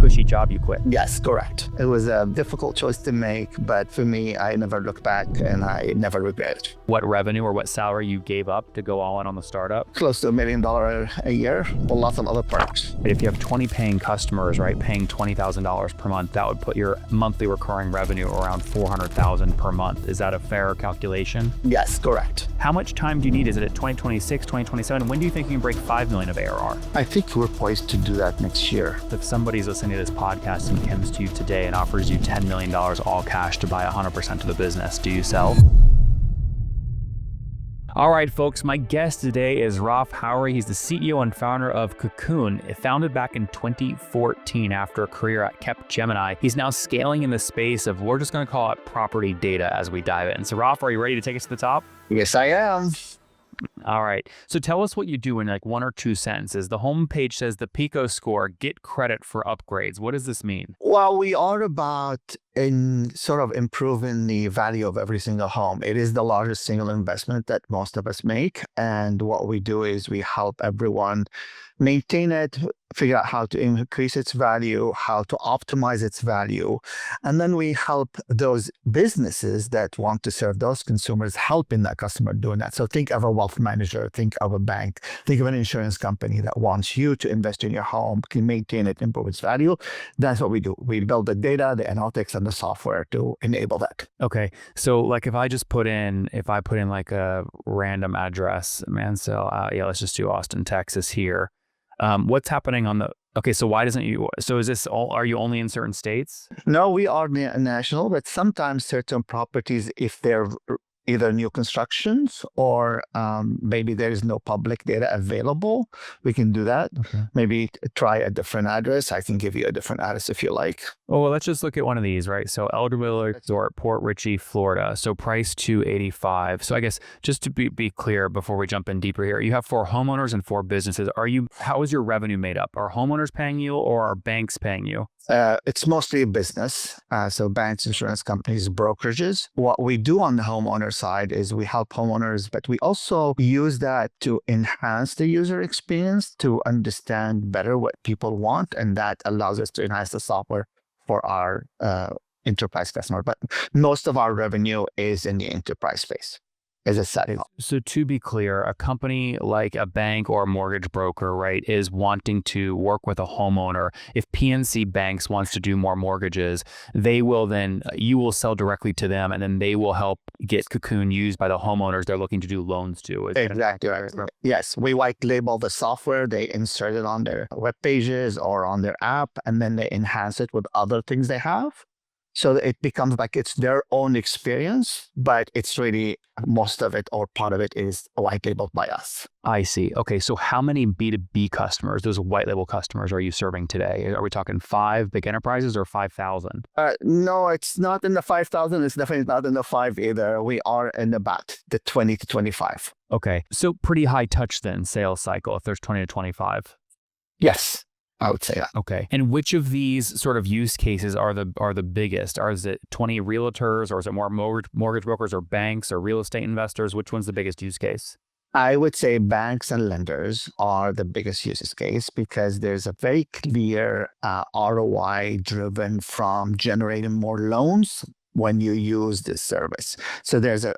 cushy job you quit. Yes, correct. It was a difficult choice to make, but for me, I never looked back and I never regret it. What revenue or what salary you gave up to go all in on the startup? Close to $1 million a year, with lots of other perks. If you have 20 paying customers, right, paying $20,000 per month, that would put your monthly recurring revenue around $400,000 per month. Is that a fair calculation? Yes, correct. How much time do you need? Is it at 2026, 2027? When do you think you can break 5 million of ARR? I think we're poised to do that next year. If somebody's listening to this podcast and comes to you today and offers you $10 million all cash to buy 100% of the business, do you sell? All right, folks, my guest today is Raf Howery. He's the CEO and founder of Kukun, founded back in 2014 after a career at Capgemini. He's now scaling in the space of, we're just going to call it property data as we dive in. So Raf, are you ready to take us to the top? Yes, I am. All right. So tell us what you do in like 1 or 2 sentences. The homepage says the Pico score, get credit for upgrades. What does this mean? Well, we are about sort of improving the value of every single home. It is the largest single investment that most of us make. And what we do is we help everyone maintain it, figure out how to increase its value, how to optimize its value. And then we help those businesses that want to serve those consumers helping that customer doing that. So think of a wealth manager, think of a bank, think of an insurance company that wants you to invest in your home, can maintain it, improve its value. That's what we do. We build the data, the analytics, and the software to enable that. Okay. So like if I put in like a random address, man, so let's just do Austin, Texas here. What's happening on the, okay, so why doesn't you, so is this all, are you only in certain states? No, we are national, but sometimes certain properties, if they're either new constructions or maybe there is no public data available, we can do that. Okay. Maybe try a different address. I can give you a different address if you like. Oh, well, let's just look at one of these, right? So Elderville Resort, Port Richey, Florida. So price $285. So I guess just to be clear before we jump in deeper here, you have 4 homeowners and 4 businesses. How is your revenue made up? Are homeowners paying you or are banks paying you? It's mostly a business. So banks, insurance companies, brokerages. What we do on the homeowner side is we help homeowners, but we also use that to enhance the user experience, to understand better what people want. And that allows us to enhance the software for our enterprise customer. But most of our revenue is in the enterprise space. As a setting. So to be clear, a company like a bank or a mortgage broker, right, is wanting to work with a homeowner. If PNC Banks wants to do more mortgages, you will sell directly to them and then they will help get Kukun used by the homeowners they're looking to do loans to. Exactly. Yes, we white label the software, they insert it on their web pages or on their app, and then they enhance it with other things they have. So it becomes like it's their own experience, but it's really most of it or part of it is white labeled by us. I see. Okay. So how many B2B customers, those white label customers, are you serving today? Are we talking 5 big enterprises or 5,000? No, it's not in the 5,000. It's definitely not in the 5 either. We are in about the 20 to 25. Okay. So pretty high touch then sales cycle if there's 20 to 25. Yes. I would say that. Okay. And which of these sort of use cases are the biggest? Is it 20 realtors or is it more mortgage brokers or banks or real estate investors? Which one's the biggest use case? I would say banks and lenders are the biggest use case because there's a very clear ROI driven from generating more loans when you use this service. So there's a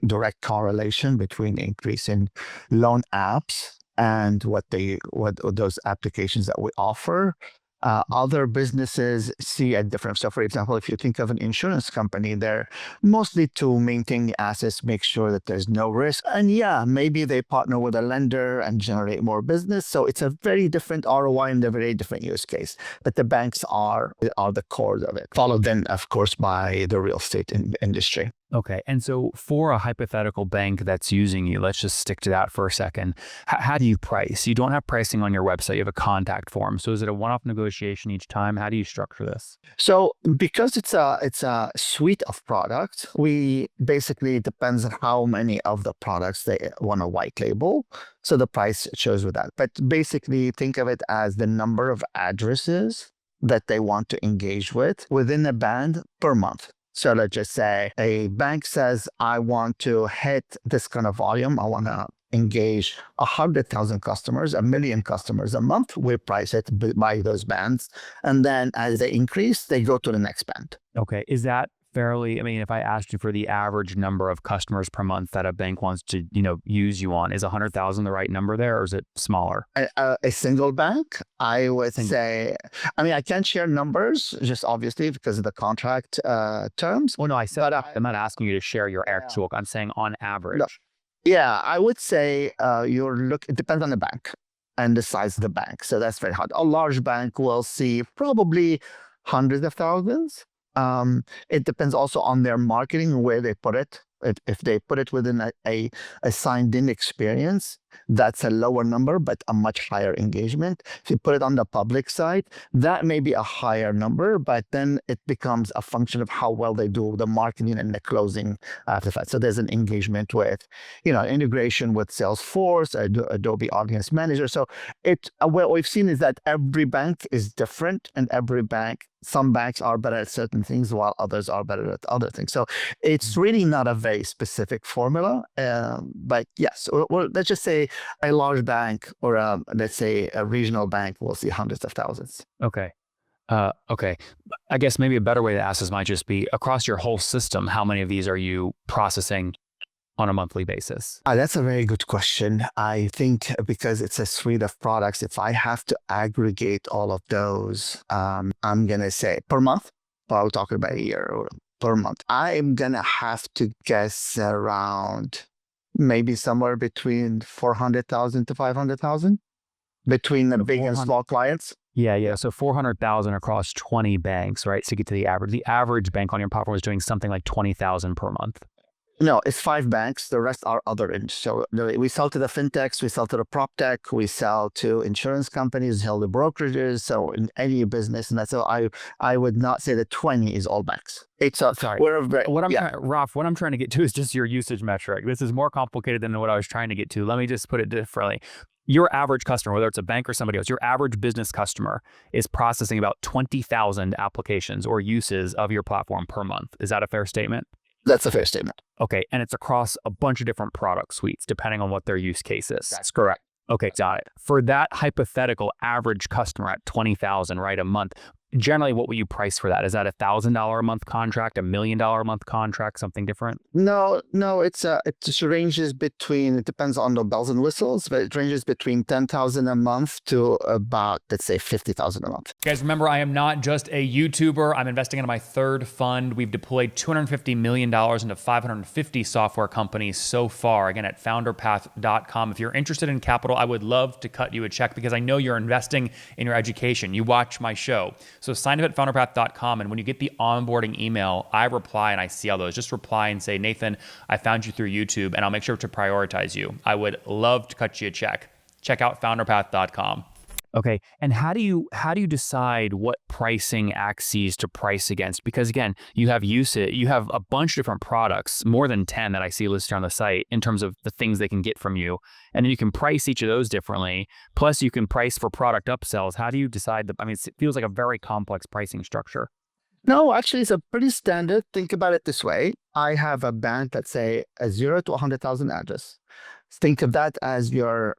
direct correlation between increasing loan apps and what those applications that we offer. Other businesses see a different. So for example, if you think of an insurance company, they're mostly to maintain the assets, make sure that there's no risk. And yeah, maybe they partner with a lender and generate more business. So it's a very different ROI and a very different use case. But the banks are the core of it, followed then, of course, by the real estate industry. Okay. And so for a hypothetical bank that's using you, let's just stick to that for a second. How do you price? You don't have pricing on your website. You have a contact form. So is it a one-off negotiation each time? How do you structure this? So because it's a suite of products, we basically, it depends on how many of the products they want to white label. So the price shows with that. But basically think of it as the number of addresses that they want to engage with within a band per month. So let's just say a bank says, I want to hit this kind of volume. I want to engage 100,000 customers, 1 million customers a month, we price it by those bands. And then as they increase, they go to the next band. Okay. Is that fairly, I mean, if I asked you for the average number of customers per month that a bank wants to, use you on, is 100,000 the right number there, or is it smaller? A single bank, I would say, I mean, I can't share numbers, just obviously because of the contract terms. Well, no, I'm not asking you to share your actual, I'm saying on average. No. Yeah, I would say it depends on the bank and the size of the bank. So that's very hard. A large bank will see probably hundreds of thousands. It depends also on their marketing, where they put it. If they put it within a signed-in experience, that's a lower number, but a much higher engagement. If you put it on the public side, that may be a higher number, but then it becomes a function of how well they do the marketing and the closing after that. So there's an engagement with, integration with Salesforce, Adobe Audience Manager. So what we've seen is that every bank is different, and some banks are better at certain things while others are better at other things. So it's really not a very specific formula. But yes, let's just say a large bank or let's say a regional bank will see hundreds of thousands. Okay. Okay. I guess maybe a better way to ask this might just be, across your whole system, how many of these are you processing on a monthly basis? That's a very good question. I think because it's a suite of products, if I have to aggregate all of those, I'm going to say per month, but I'll talk about a year or per month. I'm going to have to guess around maybe somewhere between 400,000 to 500,000 between the big and small clients. Yeah. So 400,000 across 20 banks, right? To get to the average. The average bank on your platform is doing something like 20,000 per month. No, it's 5 banks. The rest are other. So we sell to the fintechs, we sell to the prop tech, we sell to insurance companies, sell to brokerages. So in any business, and that's so I would not say that 20 is all banks. It's sorry. Raf, what I'm trying to get to is just your usage metric. This is more complicated than what I was trying to get to. Let me just put it differently. Your average customer, whether it's a bank or somebody else, your average business customer is processing about 20,000 applications or uses of your platform per month. Is that a fair statement? That's a fair statement. Okay. And it's across a bunch of different product suites, depending on what their use case is. That's correct. Okay, got it. For that hypothetical average customer at 20,000, right, a month, generally, what will you price for that? Is that $1,000 a month contract, $1 million a month contract, something different? No, it just ranges between, it depends on the bells and whistles, but it ranges between 10,000 a month to about, let's say, 50,000 a month. Guys, remember, I am not just a YouTuber. I'm investing into my third fund. We've deployed $250 million into 550 software companies so far. Again, at founderpath.com. If you're interested in capital, I would love to cut you a check because I know you're investing in your education. You watch my show. So sign up at founderpath.com, and when you get the onboarding email, I reply and I see all those. Just reply and say, Nathan, I found you through YouTube, and I'll make sure to prioritize you. I would love to cut you a check. Check out founderpath.com. Okay. And how do you decide what pricing axes to price against? Because again, you have a bunch of different products, more than 10 that I see listed on the site in terms of the things they can get from you. And then you can price each of those differently. Plus you can price for product upsells. How do you decide it feels like a very complex pricing structure. No, actually, it's a pretty standard. Think about it this way. I have a band, let's say a 0 to 100,000 address. Think of that as your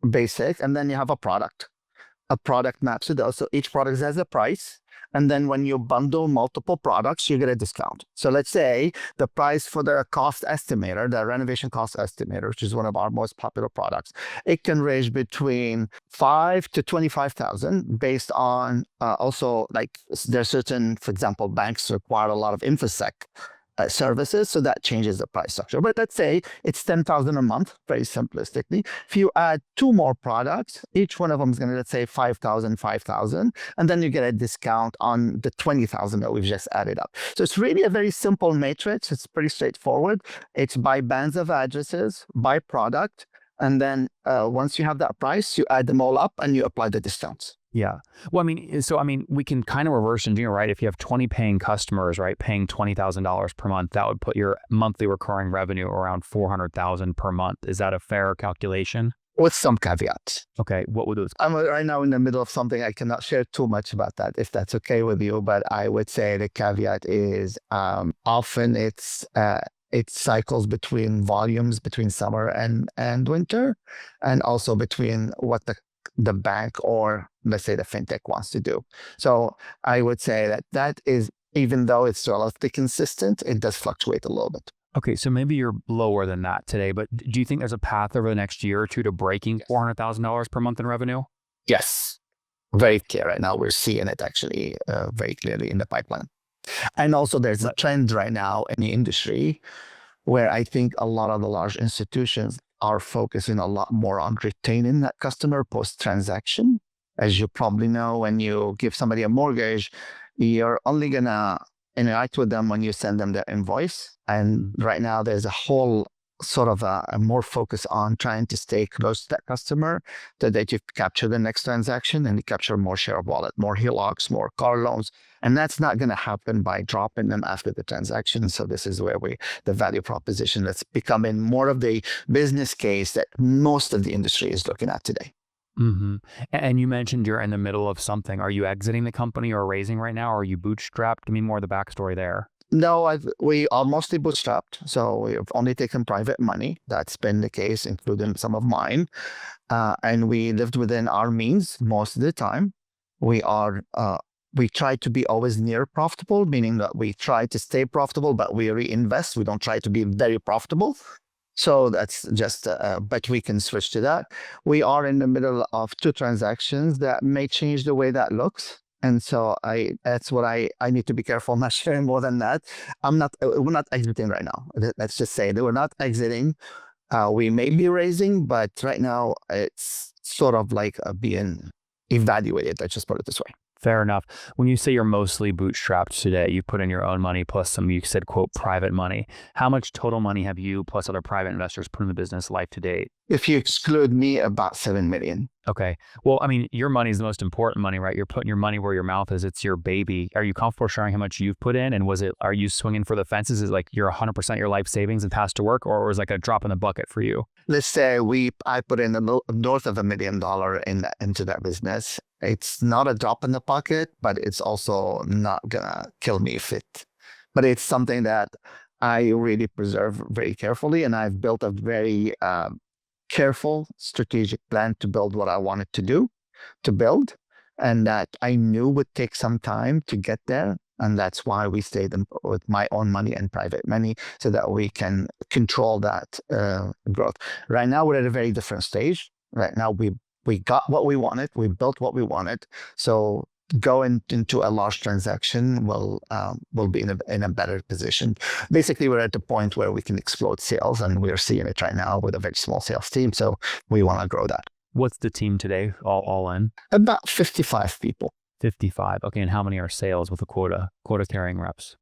basic, and then you have a product maps to those. So each product has a price. And then when you bundle multiple products, you get a discount. So let's say the price for the cost estimator, the renovation cost estimator, which is one of our most popular products, it can range between 5 to 25,000 based on also like there's certain, for example, banks require a lot of InfoSec services, so that changes the price structure. But let's say it's 10,000 a month, very simplistically. If you add 2 more products, each one of them is going to, let's say, 5,000, and then you get a discount on the 20,000 that we've just added up. So it's really a very simple matrix. It's pretty straightforward. It's by bands of addresses, by product, and then once you have that price, you add them all up and you apply the discounts. Yeah. Well, we can kind of reverse engineer, right? If you have 20 paying customers, right, paying $20,000 per month, that would put your monthly recurring revenue around 400,000 per month. Is that a fair calculation? With some caveats. Okay. What would those? I'm right now in the middle of something. I cannot share too much about that, if that's okay with you. But I would say the caveat is often it's It cycles between volumes between summer and winter, and also between what the bank or let's say the fintech wants to do. So I would say that is, even though it's relatively consistent, it does fluctuate a little bit. Okay, so maybe you're lower than that today, but do you think there's a path over the next year or two to breaking $400,000 per month in revenue? Yes, very clear right now. We're seeing it actually very clearly in the pipeline. And also there's a trend right now in the industry where I think a lot of the large institutions are focusing a lot more on retaining that customer post-transaction. As you probably know, when you give somebody a mortgage, you're only gonna interact with them when you send them their invoice. And right now there's a whole sort of a more focus on trying to stay close to that customer so that you capture the next transaction and you capture more share of wallet, more HELOCs, more car loans. And that's not going to happen by dropping them after the transaction. So this is where the value proposition that's becoming more of the business case that most of the industry is looking at today. Mm-hmm. And you mentioned you're in the middle of something. Are you exiting the company or raising right now? Or are you bootstrapped? Give me more of the backstory there. No, we are mostly bootstrapped. So we've only taken private money. That's been the case, including some of mine. And we lived within our means most of the time. We try to be always near profitable, meaning that we try to stay profitable, but we reinvest. We don't try to be very profitable. So that's just, but we can switch to that. We are in the middle of 2 transactions that may change the way that looks. And so that's what I need to be careful not sharing more than that. We're not exiting right now. Let's just say that we're not exiting. We may be raising, but right now it's sort of like being evaluated. Let's just put it this way. Fair enough. When you say you're mostly bootstrapped today, you put in your own money plus some, you said, quote, private money. How much total money have you plus other private investors put in the business life to date? If you exclude me, about 7 million. Okay. Well, I mean, your money is the most important money, right? You're putting your money where your mouth is. It's your baby. Are you comfortable sharing how much you've put in? And are you swinging for the fences? Is it like you're 100% your life savings and past to work, or was like a drop in the bucket for you? Let's say I put in north of $1 million into that business. It's not a drop in the bucket, but it's also not gonna kill me but it's something that I really preserve very carefully. And I've built a very careful strategic plan to build what I wanted to build. And that I knew would take some time to get there. And that's why we stayed with my own money and private money so that we can control that growth. Right now, we're at a very different stage. Right now, we got what we wanted. We built what we wanted. So going into a large transaction will be in a better position. Basically, we're at the point where we can explode sales, and we're seeing it right now with a very small sales team. So we want to grow that. What's the team today, all in? About 55 people. 55. Okay. And how many are sales with a quota-carrying reps?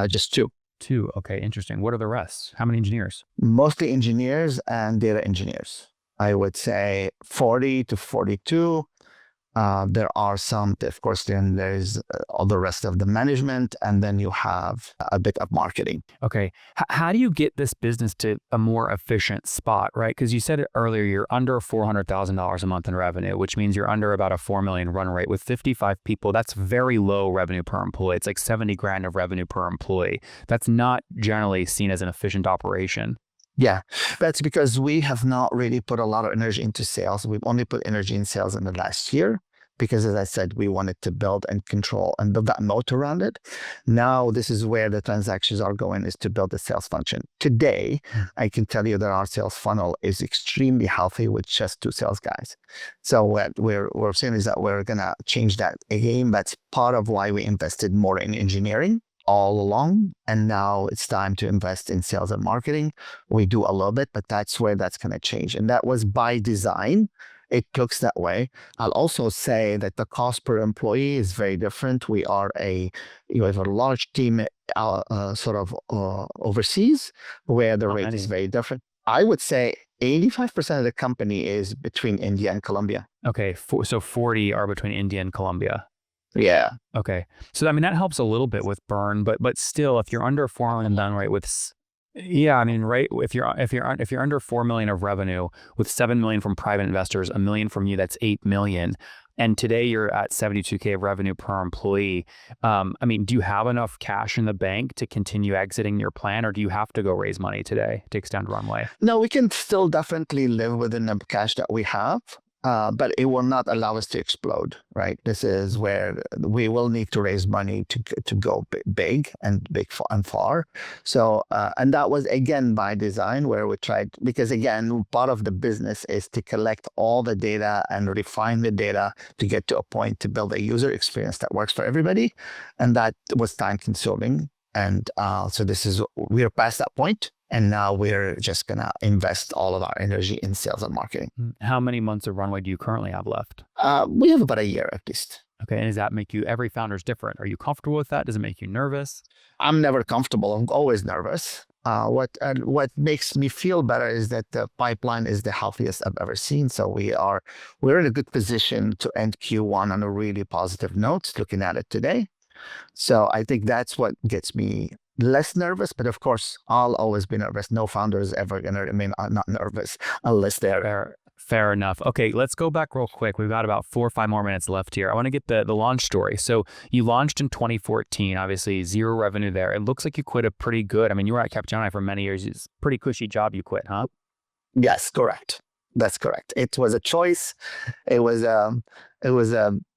Just 2. 2. Okay. Interesting. What are the rest? How many engineers? Mostly engineers and data engineers. I would say 40 to 42. There are some, of course, then there's all the rest of the management, and then you have a bit of marketing. Okay. How do you get this business to a more efficient spot, right? Because you said it earlier, you're under $400,000 a month in revenue, which means you're under about a 4 million run rate. With 55 people, that's very low revenue per employee. It's like 70 grand of revenue per employee. That's not generally seen as an efficient operation. Yeah, that's because we have not really put a lot of energy into sales. We've only put energy in sales in the last year because, as I said, we wanted to build and control and build that moat around it. Now, this is where the transactions are going, is to build the sales function. Today, I can tell you that our sales funnel is extremely healthy with just 2 sales guys. So what we're saying is that we're going to change that game. That's part of why we invested more in engineering all along. And now it's time to invest in sales and marketing. We do a little bit, but that's where that's going to change. And that was by design. It looks that way. I'll also say that the cost per employee is very different. We have a large team overseas where the rate is very different. I would say 85% of the company is between India and Colombia. Okay, so 40 are between India and Colombia. Yeah. Okay. So I mean that helps a little bit with burn, but still, if you're under 4 million done right with, yeah, I mean, right. If you're under 4 million of revenue with 7 million from private investors, 1 million from you, that's 8 million. And today you're at 72K of revenue per employee. Do you have enough cash in the bank to continue exiting your plan, or do you have to go raise money today to extend runway? No, we can still definitely live within the cash that we have. But it will not allow us to explode, right? This is where we will need to raise money to go big and far. So, and that was again by design, where we tried, because again, part of the business is to collect all the data and refine the data to get to a point to build a user experience that works for everybody, and that was time consuming. And so we're past that point. And now we're just going to invest all of our energy in sales and marketing. How many months of runway do you currently have left? We have about a year at least. Okay. And does that make you, every founder's different? Are you comfortable with that? Does it make you nervous? I'm never comfortable. I'm always nervous. What makes me feel better is that the pipeline is the healthiest I've ever seen. So we're in a good position to end Q1 on a really positive note, looking at it today. So I think that's what gets me less nervous, but of course, I'll always be nervous. No founder is ever going to remain not nervous unless they're... Fair enough. Okay, let's go back real quick. We've got about 4 or 5 more minutes left here. I want to get the launch story. So you launched in 2014, obviously 0 revenue there. It looks like you quit a pretty good, you were at Capgemini for many years. It's a pretty cushy job you quit, huh? Yes, correct. That's correct. It was a choice. It was a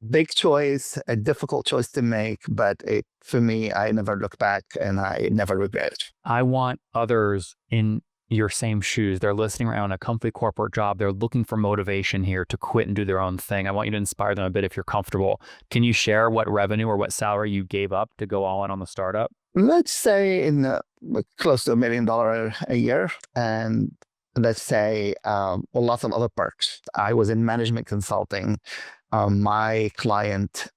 big choice, a difficult choice to make, but for me, I never look back and I never regret it. I want others in your same shoes. They're listening around a comfy corporate job. They're looking for motivation here to quit and do their own thing. I want you to inspire them a bit if you're comfortable. Can you share what revenue or what salary you gave up to go all in on the startup? Let's say close to $1 million a year. And let's say lots of other perks. I was in management consulting. My client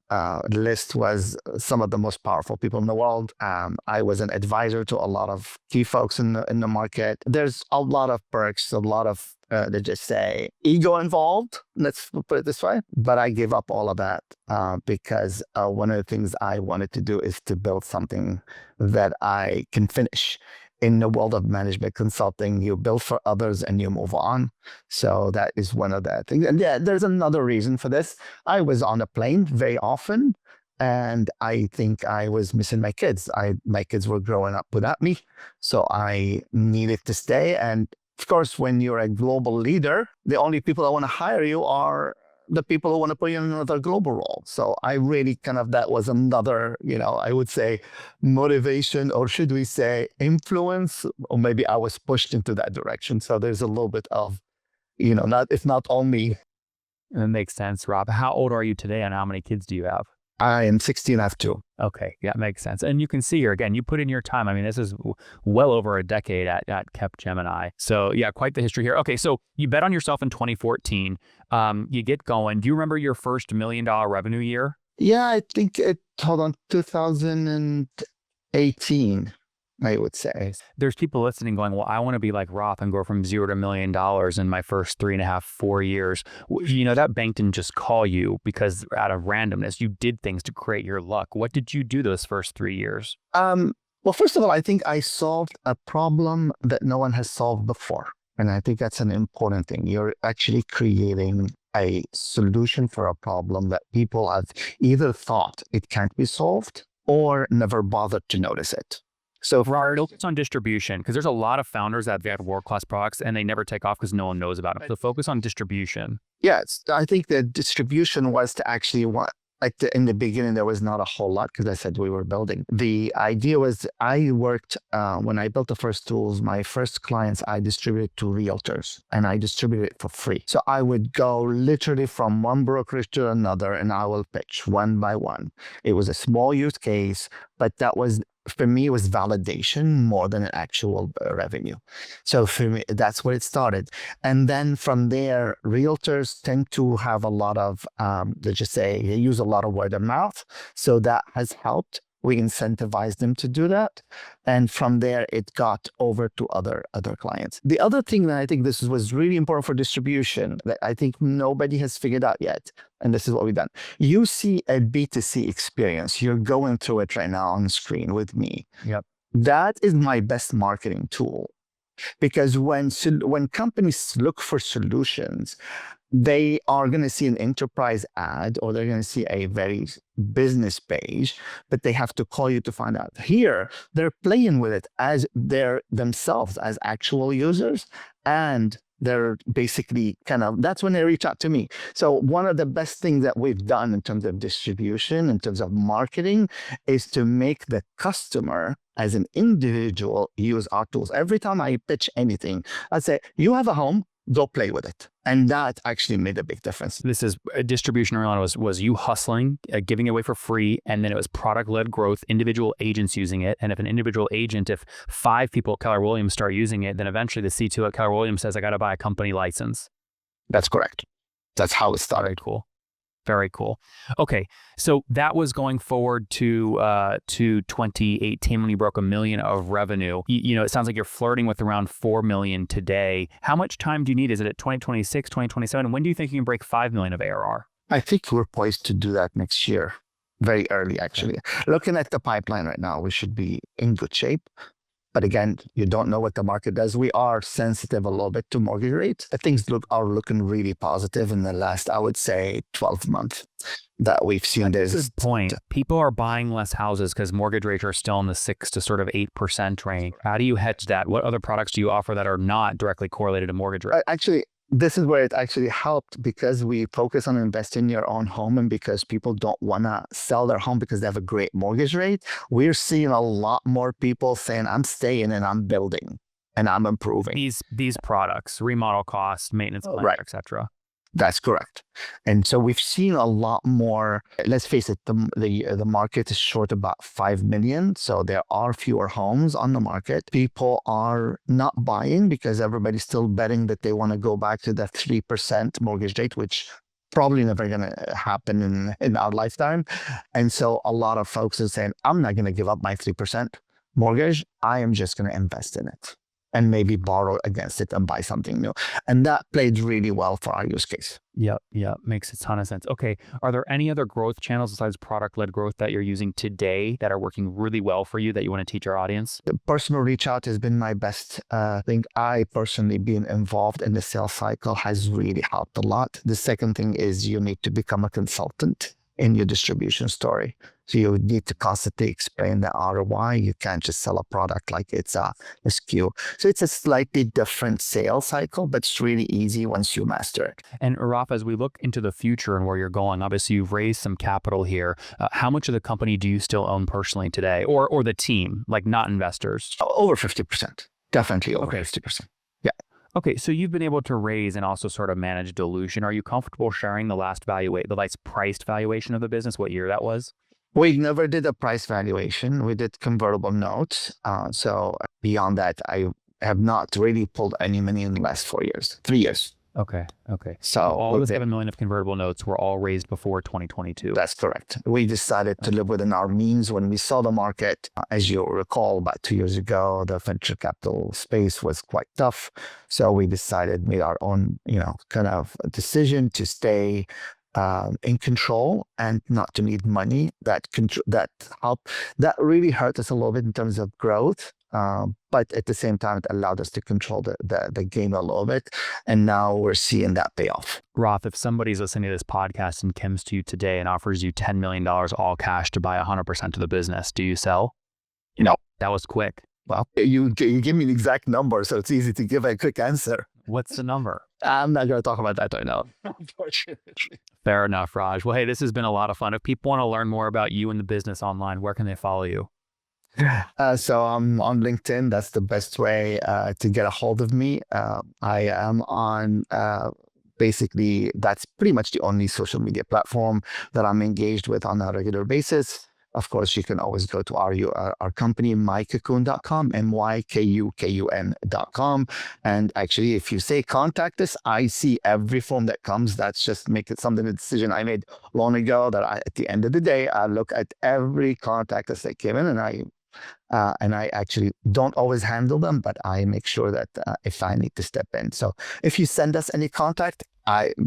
list was some of the most powerful people in the world. I was an advisor to a lot of key folks in the market. There's a lot of perks, a lot of, let's just say, ego involved. Let's put it this way. But I gave up all of that because one of the things I wanted to do is to build something that I can finish. In the world of management consulting, you build for others and you move on. So that is one of the things. And yeah, there's another reason for this. I was on a plane very often, and I think I was missing my kids. My kids were growing up without me, so I needed to stay. And of course, when you're a global leader, the only people that want to hire you are the people who want to put you in another global role. So I really that was another, I would say motivation, or should we say influence, or maybe I was pushed into that direction. So there's a little bit of, it's not all me. That makes sense, Rob. How old are you today and how many kids do you have? I am 16, I have 2. Okay, yeah, makes sense. And you can see here, again, you put in your time. This is well over a decade at Capgemini. So yeah, quite the history here. Okay, so you bet on yourself in 2014. You get going. Do you remember your first $1 million revenue year? Yeah, I think 2018. I would say. There's people listening going, well, I want to be like Raf and go from 0 to $1 million in my first 3.5, 4 years. That bank didn't just call you because out of randomness, you did things to create your luck. What did you do those first 3 years? Well, first of all, I think I solved a problem that no one has solved before. And I think that's an important thing. You're actually creating a solution for a problem that people have either thought it can't be solved or never bothered to notice it. So focus on distribution, because there's a lot of founders that have had world-class products and they never take off because no one knows about them. So focus on distribution. Yes, I think the distribution was to actually in the beginning, there was not a whole lot because I said we were building. The idea was I worked, when I built the first tools, my first clients, I distributed to realtors and I distributed it for free. So I would go literally from one brokerage to another and I will pitch one by one. It was a small use case, but that was, for me, it was validation more than an actual revenue. So for me, that's where it started. And then from there, realtors tend to have a lot of, let's just say, they use a lot of word of mouth. So that has helped. We incentivize them to do that. And from there, it got over to other clients. The other thing that I think this was really important for distribution that I think nobody has figured out yet, and this is what we've done. You see a B2C experience. You're going through it right now on the screen with me. Yep. That is my best marketing tool. Because when companies look for solutions, they are going to see an enterprise ad or they're going to see a very business page, but they have to call you to find out. Here, they're playing with it as themselves as actual users, and they're basically that's when they reach out to me. So one of the best things that we've done in terms of distribution, in terms of marketing, is to make the customer as an individual use our tools. Every time I pitch anything, I say, you have a home, go play with it. And that actually made a big difference. This is distribution early on was you hustling, giving it away for free, and then it was product-led growth, individual agents using it. And if an individual agent, if 5 people at Keller Williams start using it, then eventually the C2 at Keller Williams says, I got to buy a company license. That's correct. That's how it started. Very cool. Very cool. Okay, so that was going forward to 2018 when you broke $1 million of revenue. You know, it sounds like you're flirting with around $4 million today. How much time do you need? Is it at 2026, 2027? When do you think you can break $5 million of ARR? I think we're poised to do that next year. Very early, actually. Okay. Looking at the pipeline right now, we should be in good shape. But again, you don't know what the market does. We are sensitive a little bit to mortgage rates. Things are looking really positive in the last, I would say, 12 months that we've seen this. Good point. People are buying less houses because mortgage rates are still in the 6 to sort of 8% range. How do you hedge that? What other products do you offer that are not directly correlated to mortgage rates? Actually, this is where it actually helped because we focus on investing in your own home, and because people don't want to sell their home because they have a great mortgage rate. We're seeing a lot more people saying, I'm staying and I'm building and I'm improving. These products, remodel costs, maintenance plans, right, etc. That's correct. And so we've seen a lot more. Let's face it, the market is short about 5 million. So there are fewer homes on the market. People are not buying because everybody's still betting that they want to go back to that 3% mortgage rate, which probably never going to happen in our lifetime. And so a lot of folks are saying, I'm not going to give up my 3% mortgage. I am just going to invest in it and maybe borrow against it and buy something new. And that played really well for our use case. Yeah, makes a ton of sense. Okay, are there any other growth channels besides product-led growth that you're using today that are working really well for you that you want to teach our audience? The personal reach out has been my best thing. I personally being involved in the sales cycle has really helped a lot. The second thing is you need to become a consultant in your distribution story. So you need to constantly explain the ROI. You can't just sell a product like it's a SKU. So it's a slightly different sales cycle, but it's really easy once you master it. And Raf, as we look into the future and where you're going, obviously you've raised some capital here. How much of the company do you still own personally today, or the team, like not investors? Over 50%. Definitely over 50%. Yeah. Okay, so you've been able to raise and also sort of manage dilution. Are you comfortable sharing the last priced valuation of the business, what year that was? We never did a price valuation. We did convertible notes. So beyond that, I have not really pulled any money in the last 4 years, 3 years. Okay. So all the $7 million of convertible notes were all raised before 2022. That's correct. We decided to live within our means when we saw the market. As you recall, about 2 years ago, the venture capital space was quite tough. So we made our own, kind of decision to stay in control and not to need money. That really hurt us a little bit in terms of growth. But at the same time, it allowed us to control the game a little bit. And now we're seeing that pay off. Raf, if somebody's listening to this podcast and comes to you today and offers you $10 million all cash to buy 100% of the business, do you sell? No. That was quick. Well, you give me an exact number, so it's easy to give a quick answer. What's the number? I'm not going to talk about that right now, unfortunately. Fair enough, Raj. Well, hey, this has been a lot of fun. If people want to learn more about you and the business online, where can they follow you? So I'm on LinkedIn. That's the best way to get a hold of me. I am on basically, that's pretty much the only social media platform that I'm engaged with on a regular basis. Of course, you can always go to our company, mykukun.com, mykukun.com. And actually, if you say contact us, I see every form that comes. That's just a decision I made long ago that at the end of the day, I look at every contact us that came in, and I actually don't always handle them, but I make sure that if I need to step in. So if you send us any contact,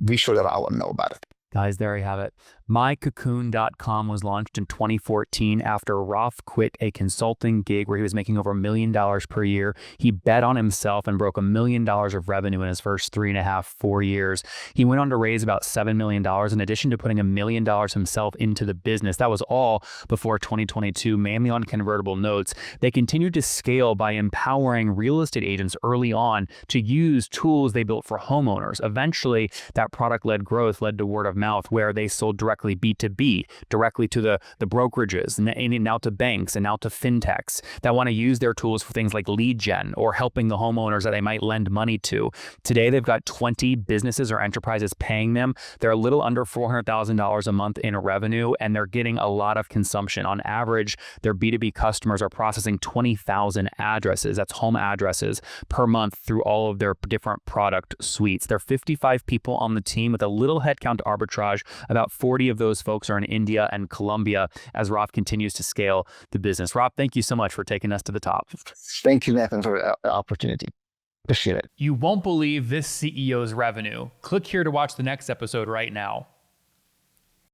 be sure that I will know about it. Guys, there you have it. MyCocoon.com was launched in 2014 after Raf quit a consulting gig where he was making over $1 million per year. He bet on himself and broke $1 million of revenue in his first 3.5, 4 years. He went on to raise about $7 million in addition to putting $1 million himself into the business. That was all before 2022, mainly on convertible notes. They continued to scale by empowering real estate agents early on to use tools they built for homeowners. Eventually, that product-led growth led to word of mouth, where they sold directly B2B, directly to the brokerages, and now to banks and now to fintechs that want to use their tools for things like lead gen or helping the homeowners that they might lend money to. Today, they've got 20 businesses or enterprises paying them. They're a little under $400,000 a month in revenue, and they're getting a lot of consumption. On average, their B2B customers are processing 20,000 addresses, that's home addresses, per month through all of their different product suites. There are 55 people on the team with a little headcount arbitrage. About 40 of those folks are in India and Colombia as Raf continues to scale the business. Raf, thank you so much for taking us to the top. Thank you, Nathan, for the opportunity. Appreciate it. You won't believe this CEO's revenue. Click here to watch the next episode right now.